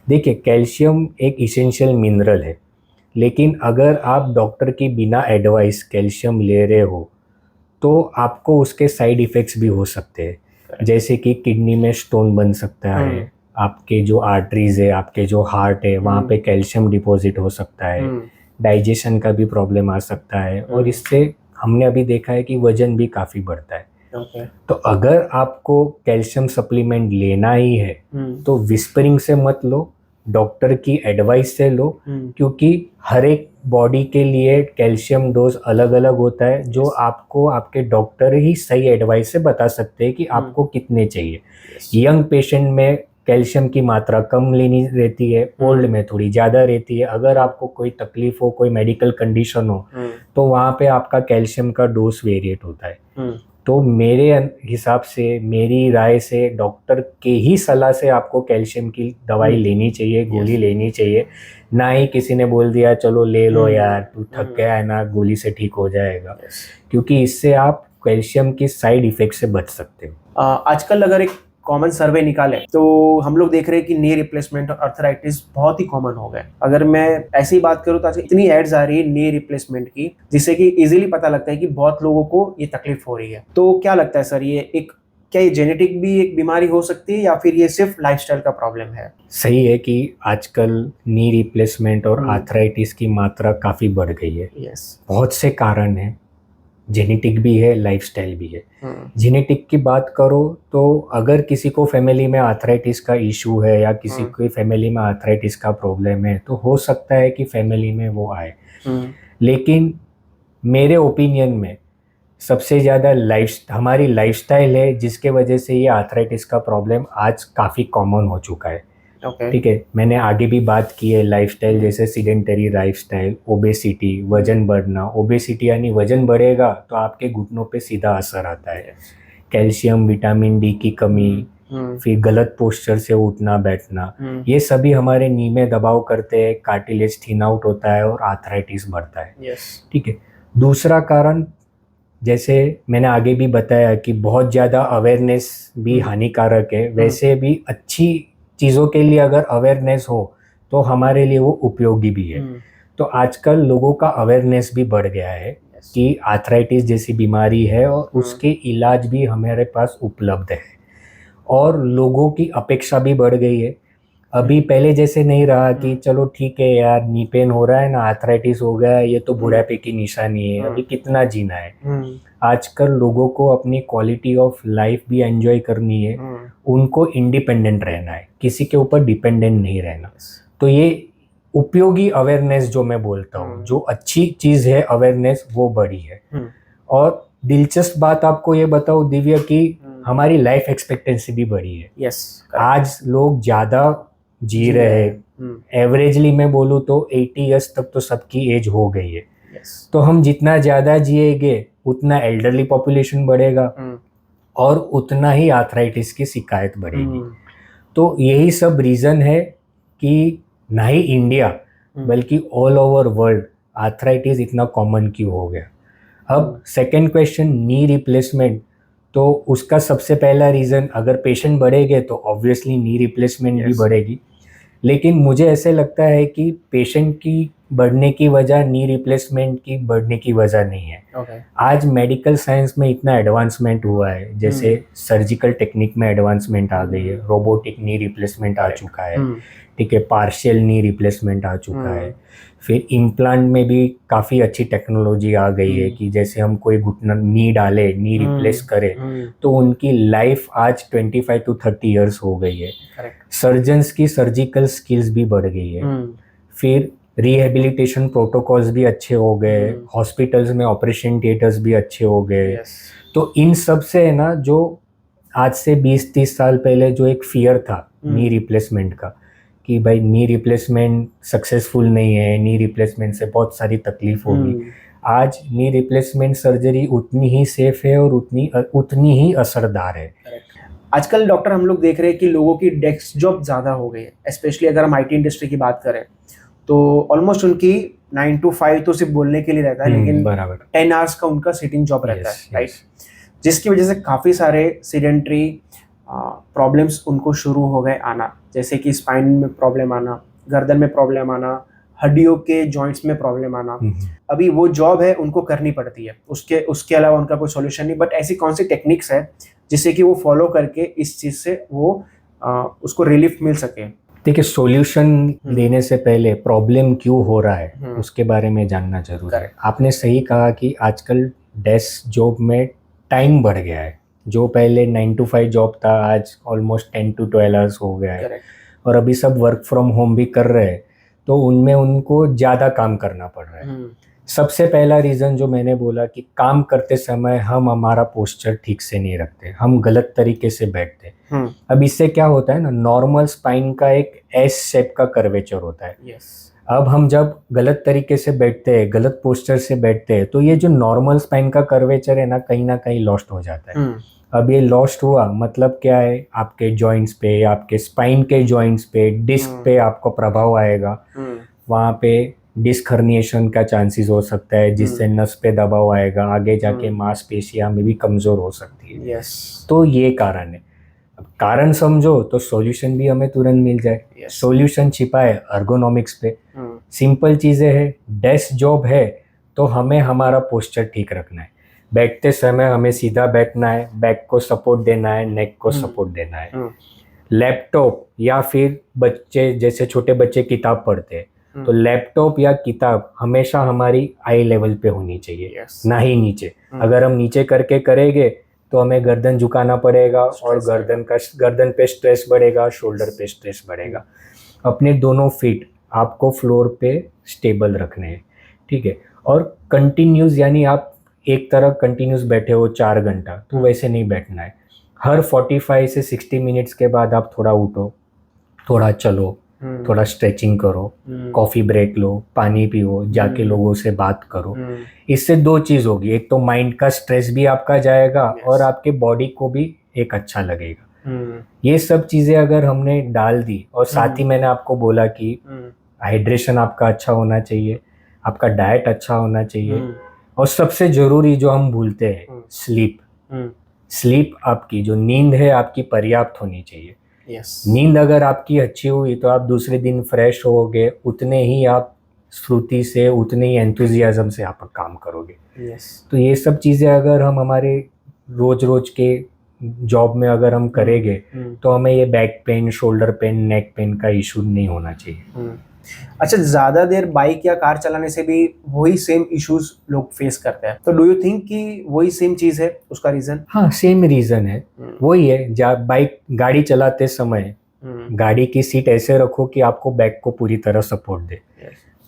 देखिए कैल्शियम एक इसेंशियल मिनरल है, लेकिन अगर आप डॉक्टर की बिना एडवाइस कैल्शियम ले रहे हो तो आपको उसके साइड इफ़ेक्ट्स भी हो सकते हैं, जैसे कि किडनी में स्टोन बन सकता है, आपके जो आर्टरीज है, आपके जो हार्ट है वहाँ पे कैल्शियम डिपॉजिट हो सकता है, डाइजेशन का भी प्रॉब्लम आ सकता है, और इससे हमने अभी देखा है कि वजन भी काफ़ी बढ़ता है। तो अगर आपको कैल्शियम सप्लीमेंट लेना ही है तो विस्परिंग से मत लो, डॉक्टर की एडवाइस से लो, क्योंकि हर एक बॉडी के लिए कैल्शियम डोज अलग अलग होता है, जो आपको आपके डॉक्टर ही सही एडवाइस से बता सकते हैं कि आपको कितने चाहिए। यंग पेशेंट में कैल्शियम की मात्रा कम लेनी रहती है, ओल्ड में थोड़ी ज़्यादा रहती है। अगर आपको कोई तकलीफ हो, कोई मेडिकल कंडीशन हो, तो वहाँ पे आपका कैल्शियम का डोज वेरिएट होता है। तो मेरे हिसाब से, मेरी राय से, डॉक्टर के ही सलाह से आपको कैल्शियम की दवाई लेनी चाहिए, गोली लेनी चाहिए। ना ही किसी ने बोल दिया चलो ले लो यार, तू थक गया है ना, गोली से ठीक हो जाएगा, क्योंकि इससे आप कैल्शियम की साइड इफेक्ट से बच सकते हो। आजकल अगर एक कॉमन सर्वे निकाले तो हम लोग देख रहे हैं कि नी रिप्लेसमेंट और अर्थराइटिस बहुत ही कॉमन हो गए। अगर मैं ऐसी ही बात करूं तो आज इतनी एड्स आ रही है नी रिप्लेसमेंट की, जिससे कि इजीली पता लगता है कि बहुत लोगों को ये तकलीफ हो रही है। तो क्या लगता है सर, क्या ये जेनेटिक भी एक बीमारी हो सकती है या फिर ये सिर्फ लाइफस्टाइल का प्रॉब्लम है? सही है कि आजकल नी रिप्लेसमेंट और आर्थराइटिस की मात्रा काफ़ी बढ़ गई है। बहुत से कारण हैं, जेनेटिक भी है, लाइफस्टाइल भी है। जेनेटिक की बात करो तो अगर किसी को फैमिली में आर्थराइटिस का इशू है या किसी की फैमिली में आर्थराइटिस का प्रॉब्लम है, तो हो सकता है कि फैमिली में वो आए। लेकिन मेरे ओपिनियन में सबसे ज़्यादा हमारी लाइफस्टाइल है, जिसके वजह से ये आर्थराइटिस का प्रॉब्लम आज काफ़ी कॉमन हो चुका है। ठीक है, मैंने आगे भी बात की है लाइफस्टाइल, जैसे सीडेंटरी लाइफस्टाइल, ओबेसिटी, वजन बढ़ना। ओबेसिटी यानी वजन बढ़ेगा तो आपके घुटनों पे सीधा असर आता है। कैल्शियम, विटामिन डी की कमी, फिर गलत पोस्चर से उठना बैठना, ये सभी हमारे नी में दबाव करते हैं, कार्टिलेज थिन आउट होता है और आर्थराइटिस बढ़ता है। ठीक है, दूसरा कारण जैसे मैंने आगे भी बताया कि बहुत ज़्यादा अवेयरनेस भी हानिकारक है, वैसे भी अच्छी चीज़ों के लिए अगर अवेयरनेस हो तो हमारे लिए वो उपयोगी भी है। तो आजकल लोगों का अवेयरनेस भी बढ़ गया है कि आर्थराइटिस जैसी बीमारी है और उसके इलाज भी हमारे पास उपलब्ध है, और लोगों की अपेक्षा भी बढ़ गई है। अभी पहले जैसे नहीं रहा कि चलो ठीक है यार, नी पेन हो रहा है ना, आर्थराइटिस हो गया है, ये तो बुढ़ापे की निशानी है, अभी कितना जीना है। आजकल लोगों को अपनी क्वालिटी ऑफ लाइफ भी एंजॉय करनी है, उनको इंडिपेंडेंट रहना है, किसी के ऊपर डिपेंडेंट नहीं रहना। तो ये उपयोगी अवेयरनेस जो मैं बोलता हूँ, जो अच्छी चीज़ है अवेयरनेस, वो बढ़ी है। और दिलचस्प बात आपको ये बताऊँ दिव्या, कि हमारी लाइफ एक्सपेक्टेंसी भी बढ़ी है। आज लोग ज़्यादा जी रहे हैं। एवरेजली मैं बोलूँ तो 80 ईयर्स तक तो सबकी एज हो गई है। तो हम जितना ज़्यादा जिएंगे उतना एल्डरली पॉपुलेशन बढ़ेगा और उतना ही आर्थराइटिस की शिकायत बढ़ेगी। तो यही सब रीज़न है कि ना ही इंडिया बल्कि ऑल ओवर वर्ल्ड आर्थराइटिस इतना कॉमन क्यों हो गया। अब सेकेंड क्वेश्चन, नी रिप्लेसमेंट, तो उसका सबसे पहला रीज़न, अगर पेशेंट बढ़ेंगे तो ऑब्वियसली नी रिप्लेसमेंट भी बढ़ेगी। लेकिन मुझे ऐसे लगता है कि पेशेंट की बढ़ने की वजह नी रिप्लेसमेंट की बढ़ने की वजह नहीं है। आज मेडिकल साइंस में इतना एडवांसमेंट हुआ है, जैसे सर्जिकल टेक्निक में एडवांसमेंट आ गई है, रोबोटिक नी रिप्लेसमेंट आ चुका है, ठीक है, पार्शियल नी रिप्लेसमेंट आ चुका है। फिर इम्प्लांट में भी काफ़ी अच्छी टेक्नोलॉजी आ गई है कि जैसे हम कोई घुटना नी डाले, नी रिप्लेस करे, तो उनकी लाइफ आज 25 to 30 ईयर्स हो गई है। सर्जन्स की सर्जिकल स्किल्स भी बढ़ गई है। फिर रिहेबिलिटेशन प्रोटोकॉल्स भी अच्छे हो गए, हॉस्पिटल्स में ऑपरेशन थिएटर्स भी अच्छे हो गए। तो इन सब से है ना, जो आज से 20-30 साल पहले जो एक फियर था नी रिप्लेसमेंट का, कि भाई नी रिप्लेसमेंट सक्सेसफुल नहीं है, नी रिप्लेसमेंट से बहुत सारी तकलीफ होगी, आज नी रिप्लेसमेंट सर्जरी उतनी ही सेफ है और उतनी ही असरदार है। आजकल डॉक्टर हम लोग देख रहे हैं कि लोगों की डेस्क जॉब ज़्यादा हो गई है, स्पेशली अगर हम IT इंडस्ट्री की बात करें तो ऑलमोस्ट उनकी 9 to 5 तो सिर्फ बोलने के लिए रहता है, लेकिन 10 आवर्स का उनका सिटिंग जॉब रहता है, राइट, जिसकी वजह से काफ़ी सारे सीडेंटरी प्रॉब्लम्स उनको शुरू हो गए आना, जैसे कि स्पाइन में प्रॉब्लम आना, गर्दन में प्रॉब्लम आना, हड्डियों के जॉइंट्स में प्रॉब्लम आना। अभी वो जॉब है उनको करनी पड़ती है, उसके अलावा उनका कोई सॉल्यूशन नहीं। बट ऐसी कौन सी टेक्निक्स है जिससे कि वो फॉलो करके इस चीज़ से वो उसको रिलीफ मिल सके? देखिए, सॉल्यूशन देने से पहले प्रॉब्लम क्यों हो रहा है उसके बारे में जानना जरूरी है। आपने सही कहा कि आजकल डेस्क जॉब में टाइम बढ़ गया है। जो पहले 9 to 5 जॉब था, आज ऑलमोस्ट 10 to 12 आवर्स हो गया है। और अभी सब वर्क फ्रॉम होम भी कर रहे हैं, तो उनमें उनको ज़्यादा काम करना पड़ रहा है। सबसे पहला रीज़न जो मैंने बोला कि काम करते समय हम हमारा पोस्चर ठीक से नहीं रखते, हम गलत तरीके से बैठते। अब इससे क्या होता है ना, नॉर्मल स्पाइन का एक एस शेप का कर्वेचर होता है। अब हम जब गलत तरीके से बैठते हैं, गलत पोस्चर से बैठते हैं, तो ये जो नॉर्मल स्पाइन का कर्वेचर है ना कहीं लॉस्ट हो जाता है। अब ये लॉस्ट हुआ मतलब क्या है, आपके जॉइंट्स पे, आपके स्पाइन के जॉइंट्स पे, डिस्क पे आपको प्रभाव आएगा। वहाँ पे डिस्क हर्निएशन का चांसेस हो सकता है, जिससे नस पे दबाव आएगा, आगे जाके मांसपेशियां में भी कमजोर हो सकती है। तो ये कारण है। अब कारण समझो तो सॉल्यूशन भी हमें तुरंत मिल जाए। सॉल्यूशन छिपा है अर्गोनॉमिक्स पे। सिंपल चीजें हैं, डेस्क जॉब है तो हमें हमारा पोस्चर ठीक रखना है। बैठते समय हमें सीधा बैठना है, बैक को सपोर्ट देना है, नेक को सपोर्ट देना है। लैपटॉप या फिर बच्चे, जैसे छोटे बच्चे किताब पढ़ते हैं, तो लैपटॉप या किताब हमेशा हमारी आई लेवल पे होनी चाहिए, ना ही नीचे। अगर हम नीचे करके करेंगे तो हमें गर्दन झुकाना पड़ेगा और गर्दन पे स्ट्रेस बढ़ेगा, शोल्डर पे स्ट्रेस बढ़ेगा। अपने दोनों फीट आपको फ्लोर पे स्टेबल रखने हैं, ठीक है। और कंटिन्यूस, यानी आप एक तरह कंटिन्यूस बैठे हो 4 घंटा, तो वैसे नहीं बैठना है। हर 45 से 60 मिनट्स के बाद आप थोड़ा उठो, थोड़ा चलो, थोड़ा स्ट्रेचिंग करो, कॉफी ब्रेक लो, पानी पियो, जाके लोगों से बात करो। इससे 2 चीज होगी, एक तो माइंड का स्ट्रेस भी आपका जाएगा और आपके बॉडी को भी एक अच्छा लगेगा। ये सब चीजें अगर हमने डाल दी, और साथ ही मैंने आपको बोला कि हाइड्रेशन आपका अच्छा होना चाहिए, आपका डाइट अच्छा होना चाहिए, और सबसे जरूरी जो हम भूलते हैं, स्लीप आपकी जो नींद है आपकी पर्याप्त होनी चाहिए। नींद अगर आपकी अच्छी हुई तो आप दूसरे दिन फ्रेश होगे, उतने ही आप स्फूर्ति से, उतने ही एंथुजियाज्म से आप काम करोगे। तो ये सब चीज़ें अगर हम हमारे रोज के जॉब में अगर हम करेंगे तो हमें ये back pain, shoulder pain, neck pain का इशू नहीं होना चाहिए। अच्छा, ज्यादा देर बाइक या कार चलाने से भी वही सेम इश्यूज लोग फेस करते हैं, तो डू यू थिंक कि वही सेम चीज है उसका रीजन? हाँ, सेम रीजन है। वही है, जब गाड़ी चलाते समय गाड़ी की सीट ऐसे रखो कि आपको बैक को पूरी तरह सपोर्ट दे।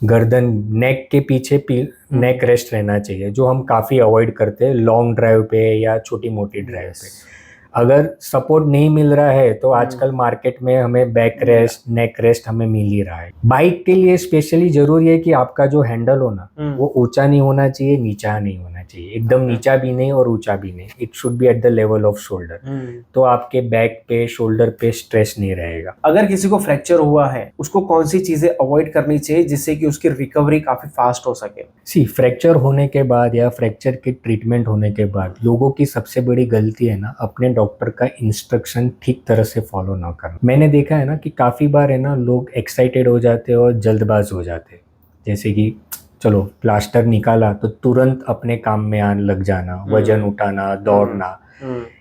गर्दन, नेक के पीछे नेक रेस्ट रहना चाहिए, जो हम काफी अवॉइड करते हैं लॉन्ग ड्राइव पे या छोटी मोटी ड्राइव पे। अगर सपोर्ट नहीं मिल रहा है तो आजकल मार्केट में हमें बैक रेस्ट, नेक रेस्ट हमें मिल ही रहा है। बाइक के लिए स्पेशली जरूरी है कि आपका जो हैंडल हो ना, वो ऊंचा नहीं होना चाहिए, नीचा नहीं होना चाहिए, एकदम नीचा भी नहीं और ऊंचा भी नहीं। It should be at the level off shoulder, तो आपके बैक पे, शोल्डर पे स्ट्रेस नहीं रहेगा। अगर किसी को फ्रैक्चर हुआ है, उसको कौन सी चीजें अवॉइड करनी चाहिए जिससे कि उसकी रिकवरी काफी फास्ट हो सके? फ्रैक्चर होने के बाद या फ्रैक्चर की ट्रीटमेंट होने के बाद लोगों की सबसे बड़ी गलती है ना, अपने डॉक्टर का इंस्ट्रक्शन ठीक तरह से फॉलो ना करना। मैंने देखा है ना कि काफ़ी बार है ना, लोग एक्साइटेड हो जाते हैं और जल्दबाज हो जाते हैं। जैसे कि चलो प्लास्टर निकाला तो तुरंत अपने काम में आने लग जाना, वजन उठाना, दौड़ना,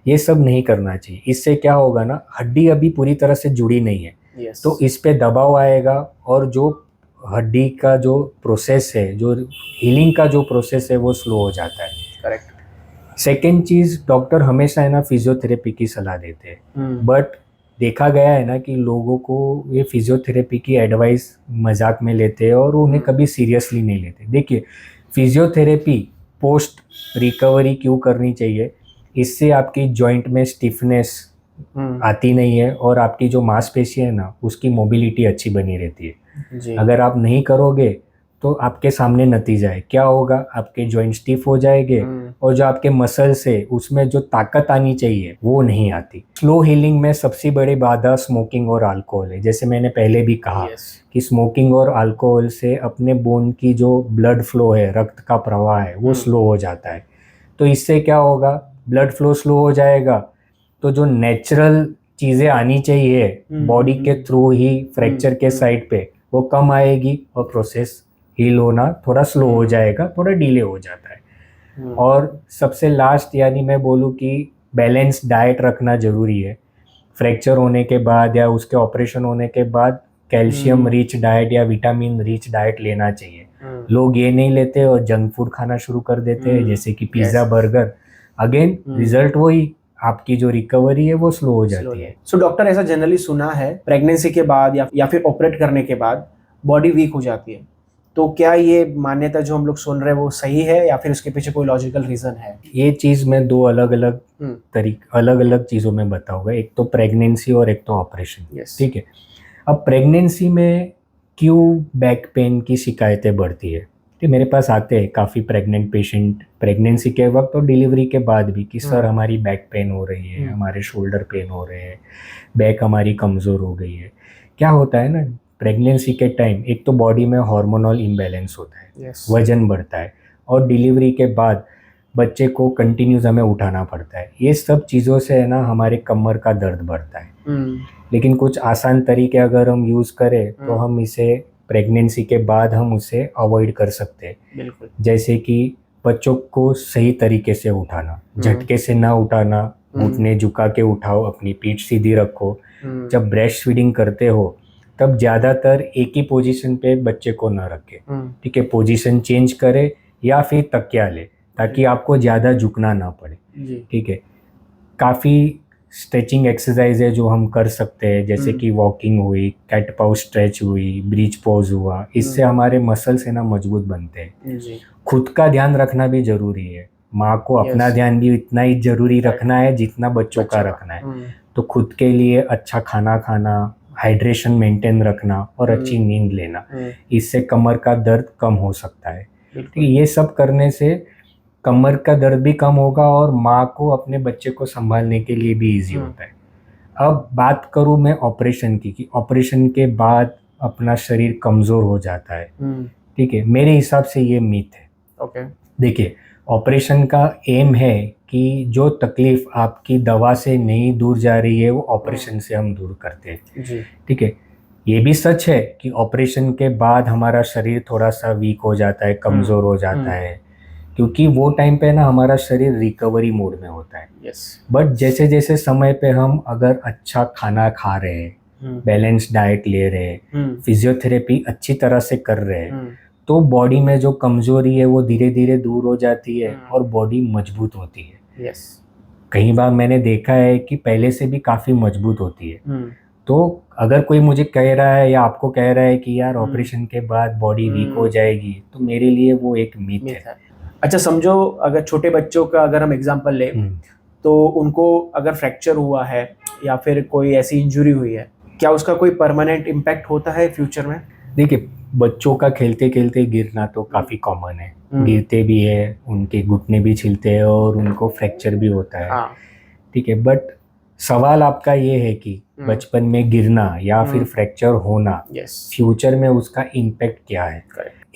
ये सब नहीं करना चाहिए। इससे क्या होगा ना, हड्डी अभी पूरी तरह से जुड़ी नहीं है, तो इस पे दबाव आएगा और जो हड्डी का जो प्रोसेस है, जो हीलिंग का जो प्रोसेस है, वो स्लो हो जाता है। करेक्ट। सेकेंड चीज, डॉक्टर हमेशा है ना फिजियोथेरेपी की सलाह देते हैं, बट देखा गया है ना कि लोगों को ये फिजियोथेरेपी की एडवाइस मजाक में लेते हैं और उन्हें कभी सीरियसली नहीं लेते। देखिए, फिजियोथेरेपी पोस्ट रिकवरी क्यों करनी चाहिए? इससे आपकी जॉइंट में स्टिफनेस आती नहीं है और आपकी जो मांसपेशी है ना, उसकी मोबिलिटी अच्छी बनी रहती है। अगर आप नहीं करोगे तो आपके सामने नतीजा है, क्या होगा, आपके जॉइंट स्टिफ हो जाएंगे और जो आपके मसल्स है उसमें जो ताकत आनी चाहिए वो नहीं आती। स्लो हीलिंग में सबसे बड़ी बाधा स्मोकिंग और अल्कोहल है। जैसे मैंने पहले भी कहा कि स्मोकिंग और अल्कोहल से अपने बोन की जो ब्लड फ्लो है, रक्त का प्रवाह है, वो स्लो हो जाता है। तो इससे क्या होगा, ब्लड फ्लो स्लो हो जाएगा तो जो नेचुरल चीज़ें आनी चाहिए बॉडी के थ्रू ही फ्रैक्चर के साइड पे, वो कम आएगी और प्रोसेस हील होना थोड़ा स्लो हो जाएगा, थोड़ा डिले हो जाता है। और सबसे लास्ट, यानी मैं बोलूँ कि बैलेंस डाइट रखना जरूरी है। फ्रैक्चर होने के बाद या उसके ऑपरेशन होने के बाद कैल्शियम रिच डाइट या विटामिन रिच डाइट लेना चाहिए। लोग ये नहीं लेते और जंक फूड खाना शुरू कर देते हैं, जैसे कि पिज्ज़ा बर्गर। अगेन रिजल्ट वही, आपकी जो रिकवरी है वो स्लो हो जाती है। सो डॉक्टर, ऐसा जनरली सुना है प्रेगनेंसी के बाद या फिर ऑपरेट करने के बाद बॉडी वीक हो जाती है, तो क्या ये मान्यता जो हम लोग सुन रहे हैं वो सही है या फिर उसके पीछे कोई लॉजिकल रीजन है? ये चीज़ मैं दो अलग अलग चीज़ों में बताऊंगा, एक तो प्रेगनेंसी और एक तो ऑपरेशन। ठीक है, अब प्रेगनेंसी में क्यों बैक पेन की शिकायतें बढ़ती है? कि मेरे पास आते हैं काफ़ी प्रेग्नेंट पेशेंट प्रेगनेंसी के वक्त और डिलीवरी के बाद भी कि सर हमारी बैक पेन हो रही है, हमारे शोल्डर पेन हो रहे हैं, बैक हमारी कमज़ोर हो गई है। क्या होता है ना, प्रेगनेंसी के टाइम एक तो बॉडी में हार्मोनल इम्बैलेंस होता है, वजन बढ़ता है, और डिलीवरी के बाद बच्चे को कंटिन्यूस हमें उठाना पड़ता है। ये सब चीज़ों से है ना हमारे कमर का दर्द बढ़ता है। लेकिन कुछ आसान तरीके अगर हम यूज़ करें तो हम इसे प्रेगनेंसी के बाद हम उसे अवॉइड कर सकते हैं। बिल्कुल। जैसे कि बच्चों को सही तरीके से उठाना, झटके से ना उठाना, घुटने झुका के उठाओ, अपनी पीठ सीधी रखो। जब ब्रेस्ट फीडिंग करते हो तब ज़्यादातर एक ही पोजीशन पे बच्चे को ना रखे, ठीक है, पोजीशन चेंज करे या फिर तकिया ले ताकि आपको ज़्यादा झुकना ना पड़े। ठीक है, काफ़ी स्ट्रेचिंग एक्सरसाइज है जो हम कर सकते हैं, जैसे कि वॉकिंग हुई, कैट पाउ स्ट्रेच हुई, ब्रिज पॉज हुआ, इससे हमारे मसल्स है ना मजबूत बनते हैं। खुद का ध्यान रखना भी जरूरी है, माँ को अपना ध्यान भी इतना ही जरूरी रखना है जितना बच्चों का रखना है। तो खुद के लिए अच्छा खाना खाना, हाइड्रेशन मेंटेन रखना और अच्छी नींद लेना, इससे कमर का दर्द कम हो सकता है। ये सब करने से कमर का दर्द भी कम होगा और माँ को अपने बच्चे को संभालने के लिए भी इजी होता है। अब बात करूँ मैं ऑपरेशन की, कि ऑपरेशन के बाद अपना शरीर कमज़ोर हो जाता है। ठीक है, मेरे हिसाब से ये मिथ है। ओके, देखिए, ऑपरेशन का एम है कि जो तकलीफ आपकी दवा से नहीं दूर जा रही है वो ऑपरेशन से हम दूर करते हैं। ठीक है, ये भी सच है कि ऑपरेशन के बाद हमारा शरीर थोड़ा सा वीक हो जाता है, कमज़ोर हो जाता है, क्योंकि वो टाइम पे ना हमारा शरीर रिकवरी मोड में होता है। बट जैसे जैसे समय पे हम अगर अच्छा खाना खा रहे हैं, बैलेंस डाइट ले रहे हैं, फिजियोथेरेपी अच्छी तरह से कर रहे हैं, तो बॉडी में जो कमजोरी है वो धीरे धीरे दूर हो जाती है और बॉडी मजबूत होती है। कई बार मैंने देखा है कि पहले से भी काफ़ी मजबूत होती है। तो अगर कोई मुझे कह रहा है या आपको कह रहा है कि यार ऑपरेशन के बाद बॉडी वीक हो जाएगी, तो मेरे लिए वो एक मिथ है। अच्छा, समझो अगर छोटे बच्चों का अगर हम एग्जांपल लें तो उनको अगर फ्रैक्चर हुआ है या फिर कोई ऐसी इंजरी हुई है, क्या उसका कोई परमानेंट इम्पैक्ट होता है फ्यूचर में? देखिए, बच्चों का खेलते खेलते गिरना तो काफ़ी कॉमन है, गिरते भी है, उनके घुटने भी छिलते हैं और उनको फ्रैक्चर भी होता है। ठीक है, बट सवाल आपका ये है कि बचपन में गिरना या फिर फ्रैक्चर होना, फ्यूचर में उसका इम्पैक्ट क्या है।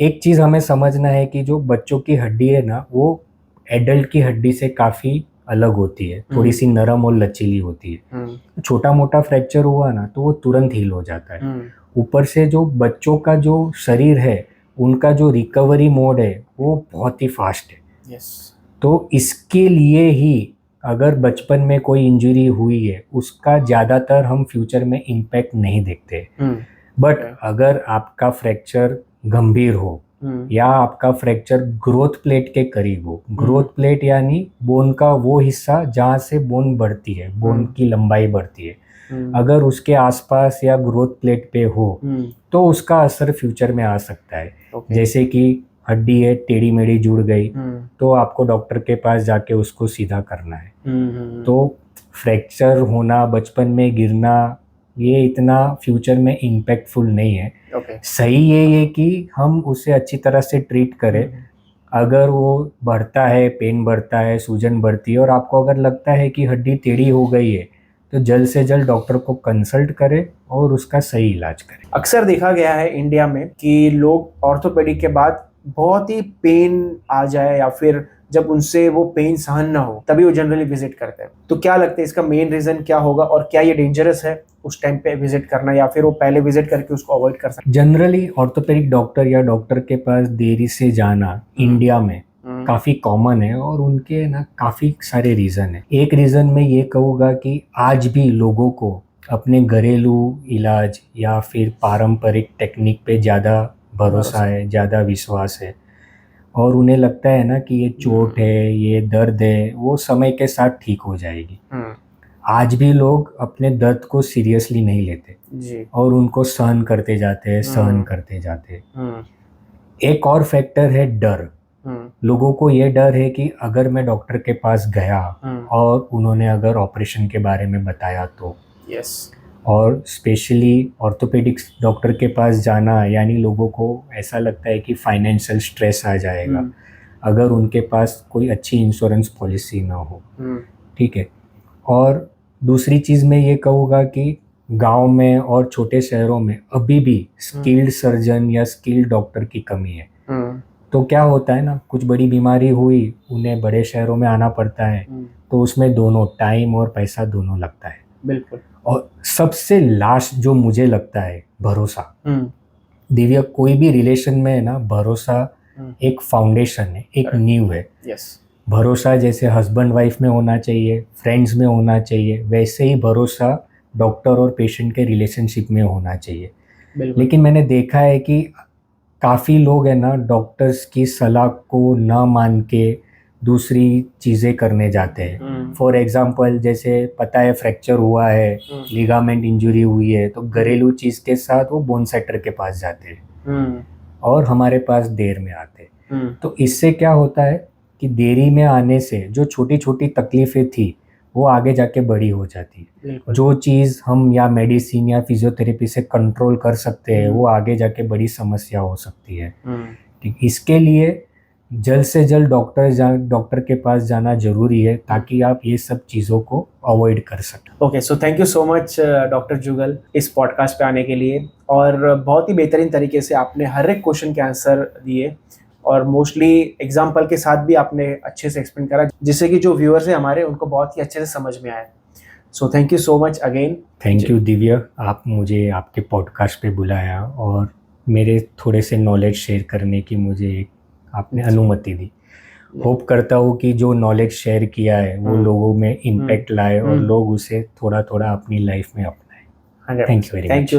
एक चीज़ हमें समझना है कि जो बच्चों की हड्डी है ना, वो एडल्ट की हड्डी से काफ़ी अलग होती है, थोड़ी सी नरम और लचीली होती है। छोटा मोटा फ्रैक्चर हुआ ना तो वो तुरंत हील हो जाता है। ऊपर से जो बच्चों का जो शरीर है, उनका जो रिकवरी मोड है वो बहुत ही फास्ट है। तो इसके लिए ही अगर बचपन में कोई इंजरी हुई है, उसका ज़्यादातर हम फ्यूचर में इम्पैक्ट नहीं देखते। बट अगर आपका फ्रैक्चर गंभीर हो या आपका फ्रैक्चर ग्रोथ प्लेट के करीब हो, ग्रोथ प्लेट यानी बोन का वो हिस्सा जहाँ से बोन बढ़ती है, बोन की लंबाई बढ़ती है, अगर उसके आसपास या ग्रोथ प्लेट पे हो तो उसका असर फ्यूचर में आ सकता है। जैसे कि हड्डी है टेढ़ी मेढ़ी जुड़ गई, तो आपको डॉक्टर के पास जाके उसको सीधा करना है। तो फ्रैक्चर होना, बचपन में गिरना, ये इतना फ्यूचर में इम्पैक्टफुल नहीं है। सही ये कि हम उसे अच्छी तरह से ट्रीट करें। अगर वो बढ़ता है, पेन बढ़ता है, सूजन बढ़ती है और आपको अगर लगता है कि हड्डी टेढ़ी हो गई है, तो जल्द से जल्द डॉक्टर को कंसल्ट करें और उसका सही इलाज करें। अक्सर देखा गया है इंडिया में कि लोग ऑर्थोपेडिक के बाद बहुत ही पेन आ जाए या फिर जब उनसे वो पेन सहन ना हो तभी वो जनरली विजिट करते हैं। तो क्या लगता है इसका मेन रीजन क्या होगा और क्या ये डेंजरस है उस टाइम पे विजिट करना, या फिर वो पहले विजिट करके उसको अवॉइड कर सकते? जनरली ऑर्थोपेडिक डॉक्टर या डॉक्टर के पास देरी से जाना इंडिया में काफ़ी कॉमन है और उनके ना काफ़ी सारे रीज़न है। एक रीज़न मैं ये कहूँगा कि आज भी लोगों को अपने घरेलू इलाज या फिर पारंपरिक टेक्निक पे ज़्यादा भरोसा है, ज़्यादा विश्वास है, और उन्हें लगता है ना कि ये चोट है, ये दर्द है, वो समय के साथ ठीक हो जाएगी। आज भी लोग अपने दर्द को सीरियसली नहीं लेते जी। और उनको सहन करते जाते हैं, सहन करते जाते हैं। एक और फैक्टर है डर। लोगों को ये डर है कि अगर मैं डॉक्टर के पास गया और उन्होंने अगर ऑपरेशन के बारे में बताया तो, और स्पेशली ऑर्थोपेडिक्स डॉक्टर के पास जाना यानी लोगों को ऐसा लगता है कि फाइनेंशियल स्ट्रेस आ जाएगा अगर उनके पास कोई अच्छी इंश्योरेंस पॉलिसी ना हो। ठीक है। और दूसरी चीज़ मैं ये कहूँगा कि गांव में और छोटे शहरों में अभी भी स्किल्ड सर्जन या स्किल्ड डॉक्टर की कमी है। तो क्या होता है ना, कुछ बड़ी बीमारी हुई, उन्हें बड़े शहरों में आना पड़ता है, तो उसमें दोनों टाइम और पैसा दोनों लगता है। बिल्कुल। और सबसे लास्ट जो मुझे लगता है, भरोसा। दिव्या, कोई भी रिलेशन में है ना, भरोसा एक फाउंडेशन है, एक नींव है। भरोसा जैसे हस्बैंड वाइफ में होना चाहिए, फ्रेंड्स में होना चाहिए, वैसे ही भरोसा डॉक्टर और पेशेंट के रिलेशनशिप में होना चाहिए। लेकिन मैंने देखा है कि काफ़ी लोग है ना, डॉक्टर्स की सलाह को ना मान के दूसरी चीज़ें करने जाते हैं। फॉर एग्जांपल, जैसे पता है फ्रैक्चर हुआ है, लिगामेंट इंजरी हुई है, तो घरेलू चीज़ के साथ वो बोन सेटर के पास जाते हैं और हमारे पास देर में आते हैं। तो इससे क्या होता है कि देरी में आने से जो छोटी छोटी तकलीफ़ें थी वो आगे जाके बड़ी हो जाती है। जो चीज़ हम या मेडिसिन या फिजियोथेरेपी से कंट्रोल कर सकते हैं वो आगे जाके बड़ी समस्या हो सकती है। ठीक, इसके लिए जल्द से जल्द डॉक्टर के पास जाना जरूरी है ताकि आप ये सब चीज़ों को अवॉइड कर सकें। Okay, so thank you so much doctor Jugal इस पॉडकास्ट पे आने के लिए, और बहुत ही बेहतरीन तरीके से आपने हर एक क्वेश्चन के आंसर दिए और मोस्टली एग्जाम्पल के साथ भी आपने अच्छे से एक्सप्लेन करा, जिससे कि जो व्यूअर्स हैं हमारे उनको बहुत ही अच्छे से समझ में आए। सो thank you so much again. Thank you Divya, आप मुझे आपके पॉडकास्ट पे बुलाया और मेरे थोड़े से नॉलेज शेयर करने की मुझे आपने अनुमति दी। होप करता हूँ कि जो नॉलेज शेयर किया है वो लोगों में इम्पैक्ट लाए और लोग उसे थोड़ा थोड़ा अपनी लाइफ में अपनाएं। Thank you very much.